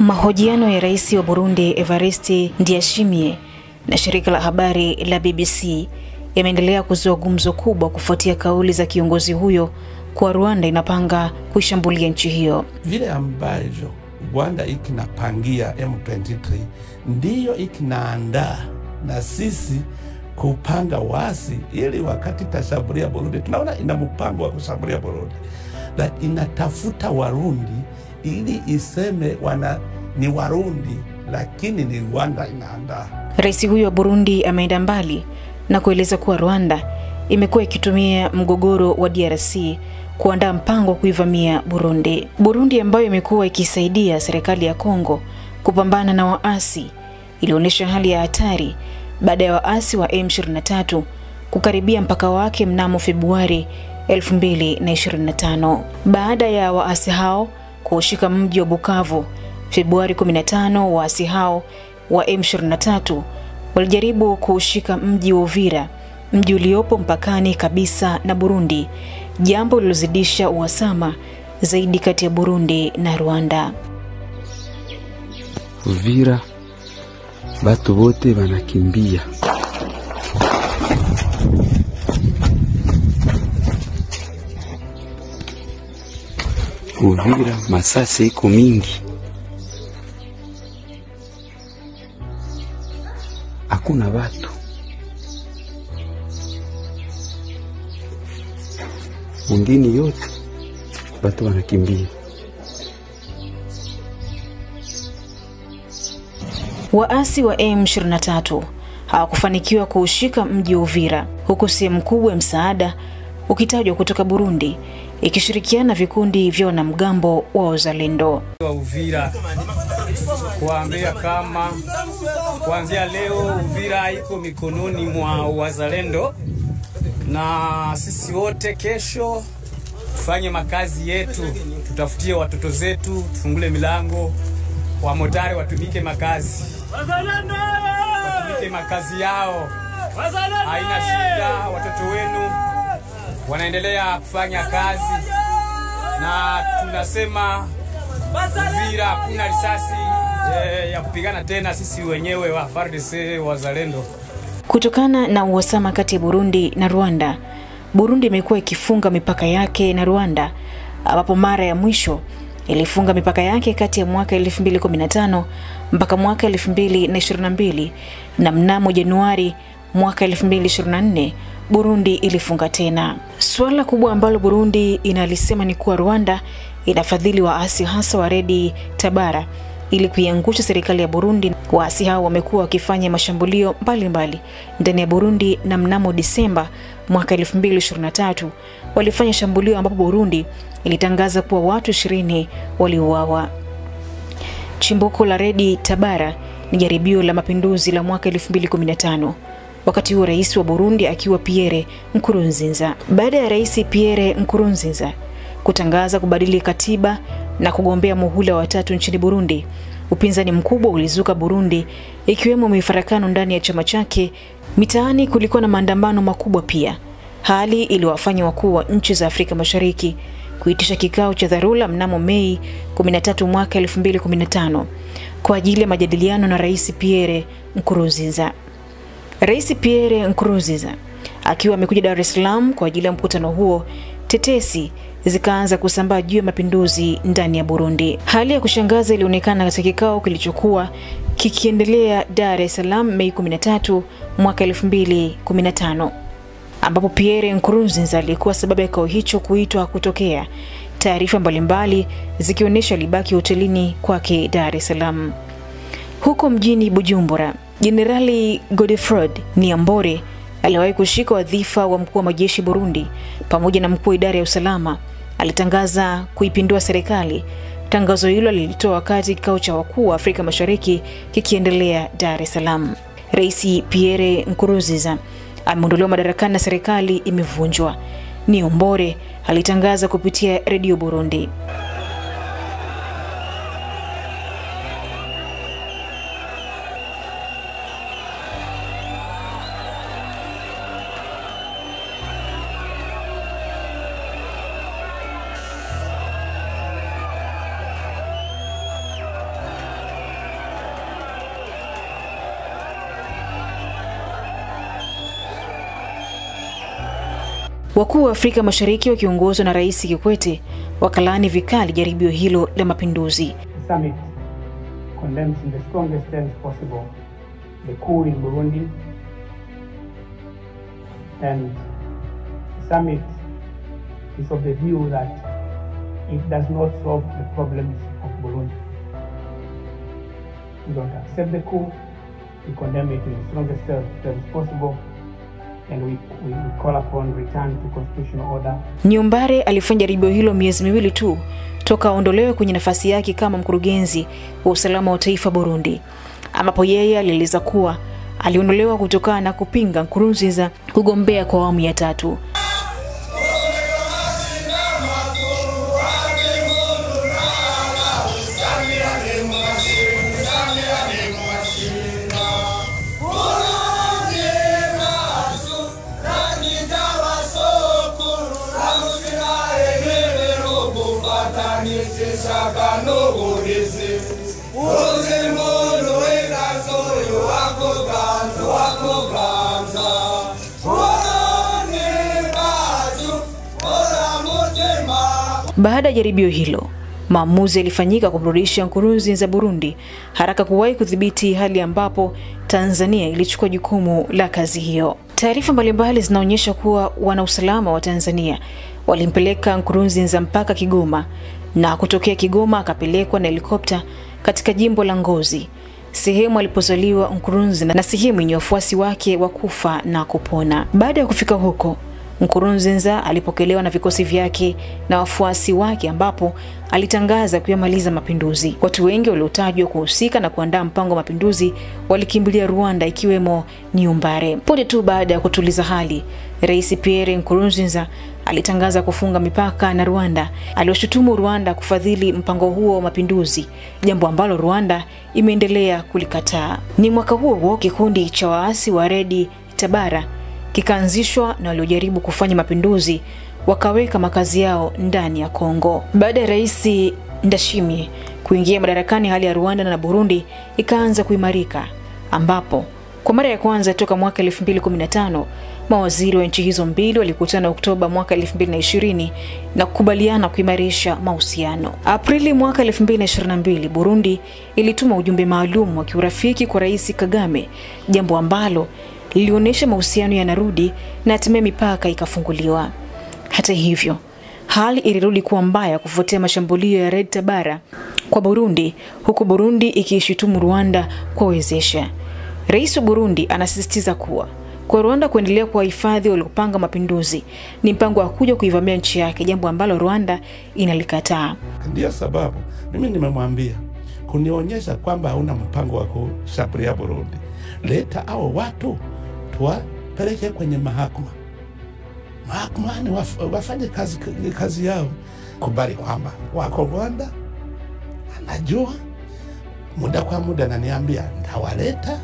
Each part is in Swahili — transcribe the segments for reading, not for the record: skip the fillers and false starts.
Mahojiano ya rais wa Burundi Evariste Ndayishimiye na shirika la habari la BBC yameendelea kuzua gumzo kubwa kufuatia kauli za kiongozi huyo kwa Rwanda inapanga kuishambulia nchi hiyo. Vile ambavyo Rwanda ikinapangia M23 ndiyo ikinaandaa na sisi kupanga wasi ili wakati tashambulia Burundi. Tunaona ina mpango wa kushambulia Burundi, lakini inatafuta Warundi ili iseme ni Warundi, lakini ni Rwanda inaandaa. Rais huyo wa Burundi ameenda mbali na kueleza kuwa Rwanda imekuwa ikitumia mgogoro wa DRC kuandaa mpango wa kuivamia Burundi. Burundi ambayo imekuwa ikisaidia serikali ya Kongo kupambana na waasi ilionyesha hali ya hatari baada ya waasi wa M23 kukaribia mpaka wake mnamo Februari 2025. Baada ya waasi hao kushika mji wa Bukavu Februari 15, waasi hao wa M23 walijaribu kushika mji wa Uvira, mji uliopo mpakani kabisa na Burundi, jambo lililozidisha uhasama zaidi kati ya Burundi na Rwanda. Uvira batu bote wanakimbia. Uvira masasi iko mingi. Hakuna watu. Mwingine yote watu wanakimbia. Waasi wa M23 hawakufanikiwa kuushika mji wa Uvira, huku sehemu kubwa ya msaada ukitajwa kutoka Burundi ikishirikiana vikundi vya wanamgambo wa Wazalendo. Wa Uvira kuambia kama kuanzia leo Uvira iko mikononi mwa Wazalendo, na sisi wote kesho tufanye makazi yetu, tutafutie watoto zetu, tufungule milango, wa motari watumike makazi. Wazalendo watumike makazi yao. Haina shida, watoto wenu wanaendelea kufanya kazi, na tunasema Uvira hakuna risasi ya kupigana tena, sisi wenyewe wa FARDC Wazalendo. Kutokana na uhasama kati ya Burundi na Rwanda, Burundi imekuwa ikifunga mipaka yake na Rwanda, ambapo mara ya mwisho ilifunga mipaka yake kati ya mwaka 2015 mpaka mwaka 2022, na mnamo Januari mwaka 2024 Burundi ilifunga tena. Swala kubwa ambalo Burundi inalisema ni kuwa Rwanda inafadhili waasi hasa wa Red Tabara ili kuiangusha serikali ya Burundi. Waasi hao wamekuwa wakifanya mashambulio mbalimbali ndani ya Burundi, na mnamo Disemba mwaka 2023 walifanya shambulio ambapo Burundi ilitangaza kuwa watu 20 waliuawa. Chimbuko la Red Tabara ni jaribio la mapinduzi la mwaka 2015. Wakati huo rais wa Burundi akiwa Pierre Nkurunziza. Baada ya rais Pierre Nkurunziza kutangaza kubadili katiba na kugombea muhula wa 3 nchini Burundi, upinzani mkubwa ulizuka Burundi, ikiwemo mifarakano ndani ya chama chake. Mitaani kulikuwa na maandamano makubwa pia, hali iliwafanya wakuu wa nchi za Afrika Mashariki kuitisha kikao cha dharura mnamo Mei 13 mwaka 2015 kwa ajili ya majadiliano na rais Pierre Nkurunziza. Rais Pierre Nkurunziza akiwa amekuja Dar es Salaam kwa ajili ya mkutano huo, tetesi zikaanza kusambaa juu ya mapinduzi ndani ya Burundi. Hali ya kushangaza ilionekana katika kikao kilichokuwa kikiendelea Dar es Salaam Mei 13 mwaka 2015, ambapo Pierre Nkurunziza alikuwa sababu ya kikao hicho kuitwa kutokea, taarifa mbalimbali zikionyesha libaki hotelini kwake Dar es Salaam. Huko mjini Bujumbura, Generali Godefroid Niambore aliwahi kushika wadhifa wa mkuu wa majeshi Burundi pamoja na mkuu wa idara ya usalama, alitangaza kuipindua serikali. Tangazo hilo lilitoa wakati kikao cha wakuu wa Afrika Mashariki kikiendelea Dar es Salaam. Rais Pierre Nkurunziza ameondolewa madarakani na serikali imevunjwa, Niambore alitangaza kupitia Radio Burundi. Wakuu wa Afrika Mashariki wakiongozwa na Rais Kikwete wakalaani vikali jaribio hilo la mapinduzi. The summit condemns in the strongest terms possible the coup in Burundi, and the summit is of the view that it does not solve the problems of Burundi. We don't accept the coup, we condemn it in the strongest terms possible, and we call upon return to constitutional order. Niumbare alifanya jaribio hilo miezi miwili tu toka aondolewe kwenye nafasi yake kama mkurugenzi wa usalama wa taifa Burundi, ambapo yeye alieleza kuwa aliondolewa kutokana na kupinga Nkurunziza kugombea kwa awamu ya 3. Baada ya jaribio hilo, maamuzi yalifanyika kumrudisha Nkurunziza Burundi haraka kuwahi kudhibiti hali ambapo Tanzania ilichukua jukumu la kazi hiyo. Taarifa mbalimbali zinaonyesha kuwa wanausalama wa Tanzania walimpeleka Nkurunziza mpaka Kigoma, na kutokea Kigoma akapelekwa na helikopta katika jimbo la Ngozi, sehemu alipozaliwa Nkurunziza na sehemu yenye wafuasi wake wa kufa na kupona. Baada ya kufika huko, Nkurunziza alipokelewa na vikosi vyake na wafuasi wake, ambapo alitangaza kuyamaliza mapinduzi. Watu wengi waliotajwa kuhusika na kuandaa mpango wa mapinduzi walikimbilia Rwanda, ikiwemo Niumbare. Punde tu baada ya kutuliza hali, Rais Pierre Nkurunziza alitangaza kufunga mipaka na Rwanda. Aliwashutumu Rwanda kufadhili mpango huo wa mapinduzi, jambo ambalo Rwanda imeendelea kulikataa. Ni mwaka huo kikundi cha waasi wa Red Tabara kikaanzishwa na waliojaribu kufanya mapinduzi wakaweka makazi yao ndani ya Kongo. Baada ya Rais Ndashimye kuingia madarakani, hali ya Rwanda na Burundi ikaanza kuimarika, ambapo kwa mara ya kwanza toka mwaka 2015 mawaziri wa nchi hizo mbili walikutana Oktoba mwaka 2020 na kukubaliana kuimarisha mahusiano. Aprili mwaka 2022 Burundi ilituma ujumbe maalum wa kiurafiki kwa Rais Kagame, jambo ambalo lilionyesha mahusiano yanarudi na hatimaye mipaka ikafunguliwa. Hata hivyo, hali ilirudi kuwa mbaya kufuatia mashambulio ya Red Tabara kwa Burundi, huku Burundi ikishutumu Rwanda kuwezesha. Rais wa Burundi anasisitiza kuwa kwa Rwanda kuendelea kuwahifadhi waliopanga mapinduzi ni mpango wa kuja kuivamia nchi yake, jambo ambalo Rwanda inalikataa. Ndio sababu mimi nimemwambia kunionyesha kwamba hauna mpango wa kushambulia Burundi. Leta hao watu tuwapeleke kwenye mahakama. Mahakamani wafanye kazi yao. Kubali kwamba wako Rwanda, anajua muda kwa muda ananiambia ndawaleta,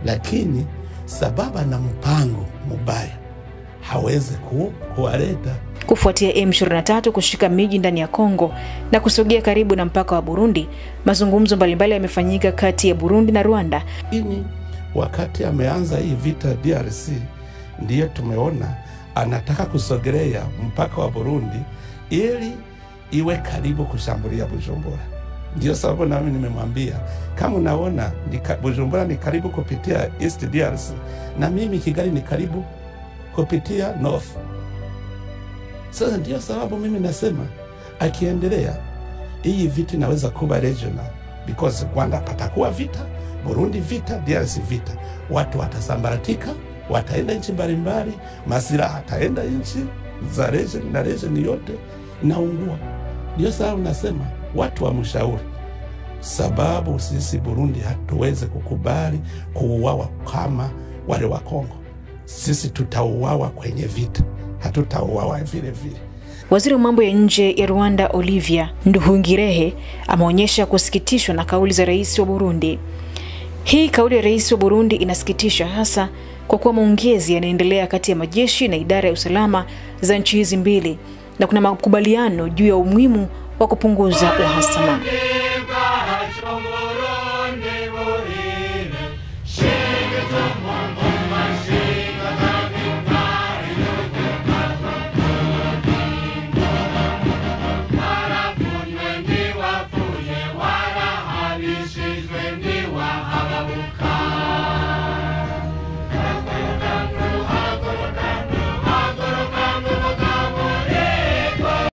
lakini sababu na mpango mbaya hawezi kuwaleta. Kufuatia M23 kushika miji ndani ya Kongo na kusogea karibu na mpaka wa Burundi, mazungumzo mbalimbali yamefanyika kati ya Burundi na Rwanda. Wakati ameanza hii vita DRC, ndiyo tumeona anataka kusogelea mpaka wa Burundi ili iwe karibu kushambulia Bujumbura. Ndio sababu nami nimemwambia kama unaona Bujumbura ni karibu kupitia East DRC, na mimi Kigali ni karibu kupitia North. Sasa ndio sababu mimi nasema akiendelea hii vita inaweza kuwa regional, because Rwanda patakuwa vita, Burundi vita, DRC vita. Watu watasambaratika, wataenda nchi mbalimbali, masilaha ataenda nchi za region na region yote inaungua. Ndio sababu nasema watu wa mshauri, sababu sisi Burundi hatuweze kukubali kuuawa kama wale wa Kongo. Sisi tutauawa kwenye vita, hatutauawa vile vile. Waziri wa mambo ya nje ya Rwanda Olivier Nduhungirehe ameonyesha kusikitishwa na kauli za rais wa Burundi. Hii kauli ya rais wa Burundi inasikitisha, hasa kwa kuwa maongezi yanaendelea kati ya majeshi na idara ya usalama za nchi hizi mbili, na kuna makubaliano juu ya umuhimu wa kupunguza uhasama.